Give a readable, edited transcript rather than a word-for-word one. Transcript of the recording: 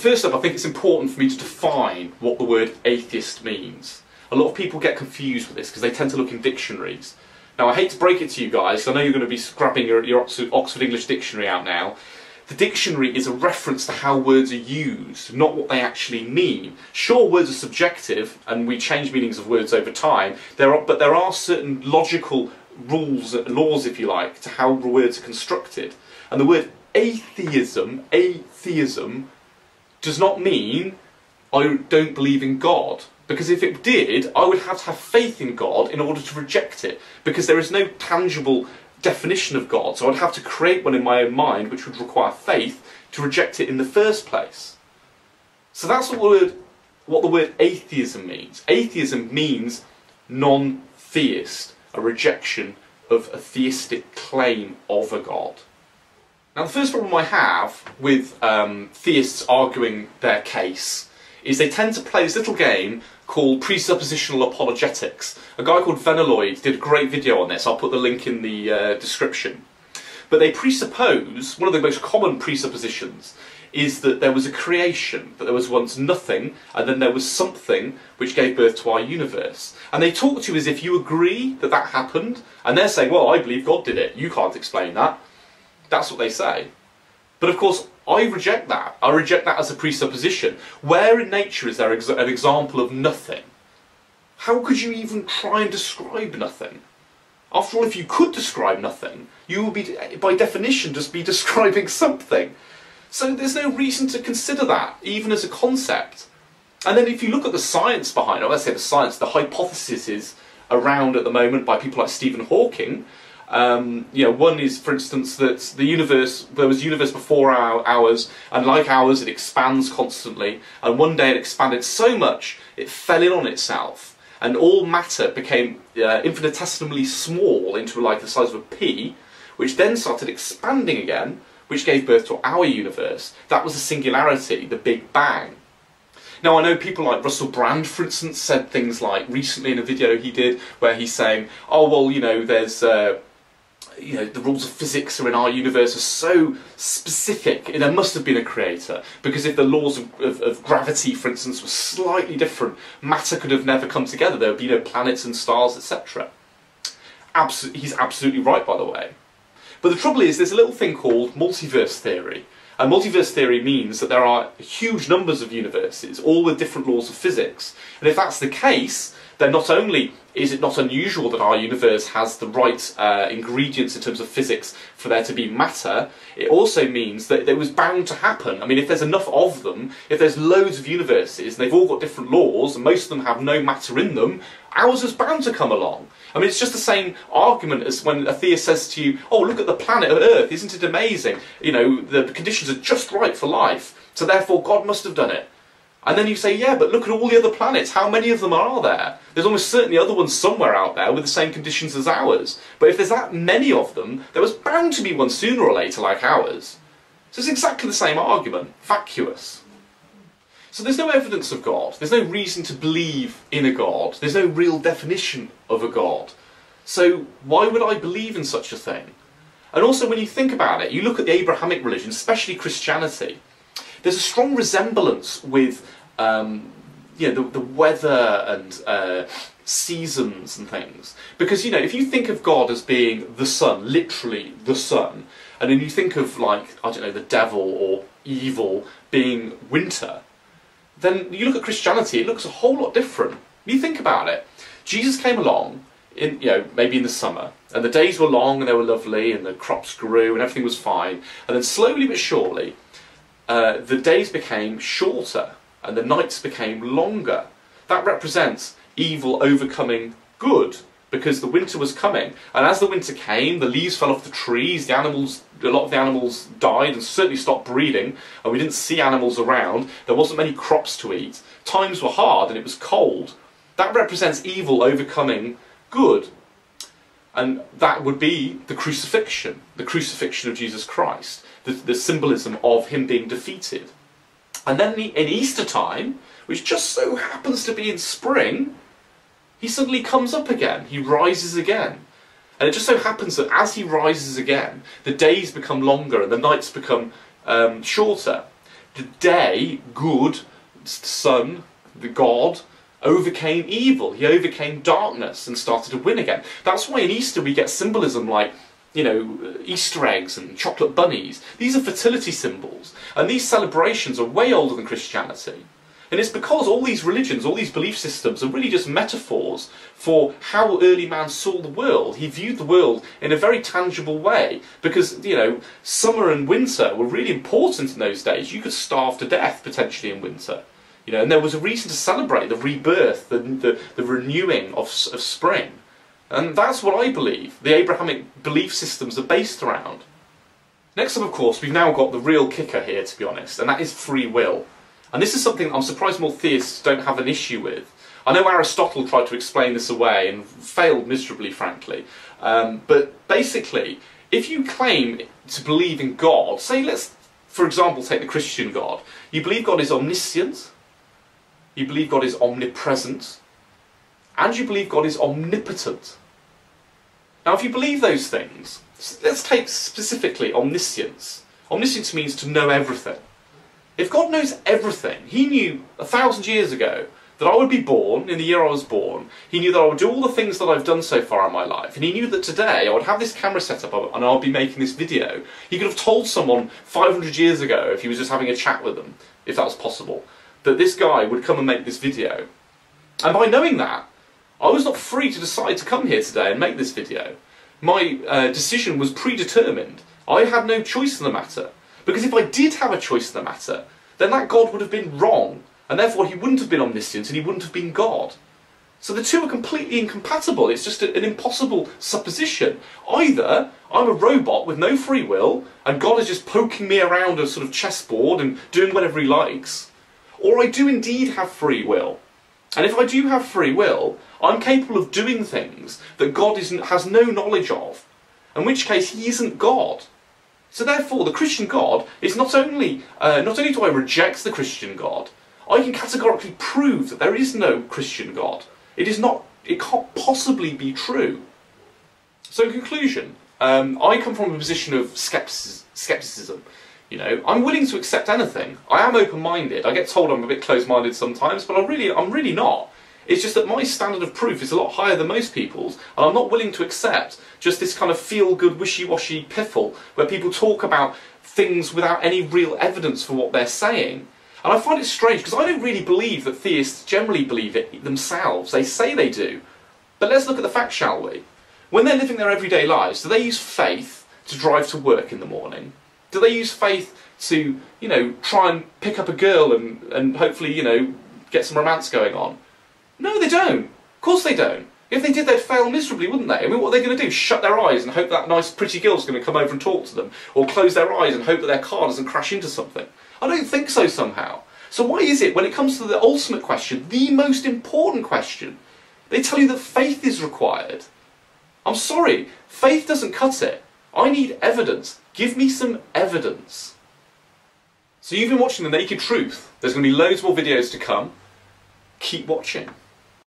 first up, I think it's important for me to define what the word atheist means. A lot of people get confused with this because they tend to look in dictionaries. Now, I hate to break it to you guys, I know you're going to be grabbing your Oxford English Dictionary out now. The dictionary is a reference to how words are used, not what they actually mean. Sure, words are subjective, and we change meanings of words over time, but there are certain logical rules, laws if you like, to how the words are constructed. And the word atheism does not mean I don't believe in God. Because if it did, I would have to have faith in God in order to reject it. Because there is no tangible definition of God, so I'd have to create one in my own mind which would require faith to reject it in the first place. So that's what the word atheism means. Atheism means non-theist, a rejection of a theistic claim of a God. Now the first problem I have with theists arguing their case is they tend to play this little game called presuppositional apologetics. A guy called Venaloids did a great video on this, I'll put the link in the description. But they presuppose, one of the most common presuppositions, is that there was a creation, that there was once nothing, and then there was something which gave birth to our universe. And they talk to you as if you agree that that happened, and they're saying, well, I believe God did it, you can't explain that. That's what they say. But of course, I reject that. I reject that as a presupposition. Where in nature is there an example of nothing? How could you even try and describe nothing? After all, if you could describe nothing, you would be, by definition, just be describing something. So there's no reason to consider that, even as a concept. And then if you look at the science behind it, let's say the science, the hypotheses around at the moment by people like Stephen Hawking, one is, for instance, that there was a universe before ours, and like ours, it expands constantly. And one day it expanded so much it fell in on itself, and all matter became infinitesimally small into like the size of a pea, which then started expanding again, which gave birth to our universe. That was the singularity, the Big Bang. Now I know people like Russell Brand, for instance, said things like recently in a video he did where he's saying, oh well, there's the rules of physics are in our universe are so specific, there must have been a creator, because if the laws of gravity, for instance, were slightly different, matter could have never come together, there would be no planets and stars, etc. He's absolutely right, by the way. But the trouble is, there's a little thing called multiverse theory. And multiverse theory means that there are huge numbers of universes, all with different laws of physics. And if that's the case, then not only is it not unusual that our universe has the right ingredients in terms of physics for there to be matter, it also means that it was bound to happen. I mean, if there's enough of them, if there's loads of universes, and they've all got different laws, and most of them have no matter in them, ours is bound to come along. I mean, it's just the same argument as when a theist says to you, oh, look at the planet Earth, isn't it amazing? The conditions are just right for life, so therefore God must have done it. And then you say, yeah, but look at all the other planets, how many of them are there? There's almost certainly other ones somewhere out there with the same conditions as ours. But if there's that many of them, there was bound to be one sooner or later like ours. So it's exactly the same argument, vacuous. So there's no evidence of God, there's no reason to believe in a God, there's no real definition of a God. So why would I believe in such a thing? And also when you think about it, you look at the Abrahamic religion, especially Christianity, there's a strong resemblance with the weather and seasons and things. Because, if you think of God as being the sun, literally the sun, and then you think of, the devil or evil being winter, then you look at Christianity, it looks a whole lot different. You think about it. Jesus came along, maybe in the summer, and the days were long and they were lovely and the crops grew and everything was fine, and then slowly but surely the days became shorter and the nights became longer. That represents evil overcoming good, because the winter was coming, and as the winter came, the leaves fell off the trees, a lot of the animals died and certainly stopped breeding, and we didn't see animals around, there wasn't many crops to eat, times were hard and it was cold. That represents evil overcoming good. And that would be the crucifixion of Jesus Christ, the symbolism of him being defeated. And then in Easter time, which just so happens to be in spring, he suddenly comes up again, he rises again. And it just so happens that as he rises again, the days become longer and the nights become shorter. the day, good, sun, the God, overcame evil. He overcame darkness and started to win again. That's why in Easter we get symbolism like, you know, Easter eggs and chocolate bunnies. These are fertility symbols. And these celebrations are way older than Christianity. And it's because all these religions, all these belief systems are really just metaphors for how early man saw the world. He viewed the world in a very tangible way because, you know, summer and winter were really important in those days. You could starve to death potentially in winter. You know, and there was a reason to celebrate the rebirth, the renewing of spring. And that's what I believe the Abrahamic belief systems are based around. Next up, of course, we've now got the real kicker here, to be honest, and that is free will. And this is something I'm surprised more theists don't have an issue with. I know Aristotle tried to explain this away and failed miserably, frankly. But basically, if you claim to believe in God, say let's, for example, take the Christian God. You believe God is omniscient, you believe God is omnipresent, and you believe God is omnipotent. Now, if you believe those things, let's take specifically omniscience. Omniscience means to know everything. If God knows everything, He knew 1,000 years ago that I would be born in the year I was born. He knew that I would do all the things that I've done so far in my life. And He knew that today I would have this camera set up and I'll be making this video. He could have told someone 500 years ago, if he was just having a chat with them, if that was possible, that this guy would come and make this video. And by knowing that, I was not free to decide to come here today and make this video. My decision was predetermined. I had no choice in the matter. Because if I did have a choice in the matter, then that God would have been wrong, and therefore He wouldn't have been omniscient and He wouldn't have been God. So the two are completely incompatible. It's just an impossible supposition. Either I'm a robot with no free will, and God is just poking me around a sort of chessboard and doing whatever He likes, or I do indeed have free will. And if I do have free will, I'm capable of doing things that God has no knowledge of, in which case He isn't God. So therefore, the Christian God is not only do I reject the Christian God, I can categorically prove that there is no Christian God. It can't possibly be true. So in conclusion, I come from a position of skepticism. You know, I'm willing to accept anything. I am open-minded. I get told I'm a bit closed-minded sometimes, but I'm really not. It's just that my standard of proof is a lot higher than most people's, and I'm not willing to accept just this kind of feel-good, wishy-washy piffle where people talk about things without any real evidence for what they're saying. And I find it strange, because I don't really believe that theists generally believe it themselves. They say they do. But let's look at the facts, shall we? When they're living their everyday lives, do they use faith to drive to work in the morning? Do they use faith to, you know, try and pick up a girl and hopefully, you know, get some romance going on? No, they don't. Of course they don't. If they did, they'd fail miserably, wouldn't they? I mean, what are they going to do? Shut their eyes and hope that nice, pretty girl's going to come over and talk to them? Or close their eyes and hope that their car doesn't crash into something? I don't think so somehow. So why is it, when it comes to the ultimate question, the most important question, they tell you that faith is required? I'm sorry, faith doesn't cut it. I need evidence. Give me some evidence. So you've been watching The Naked Truth. There's going to be loads more videos to come. Keep watching.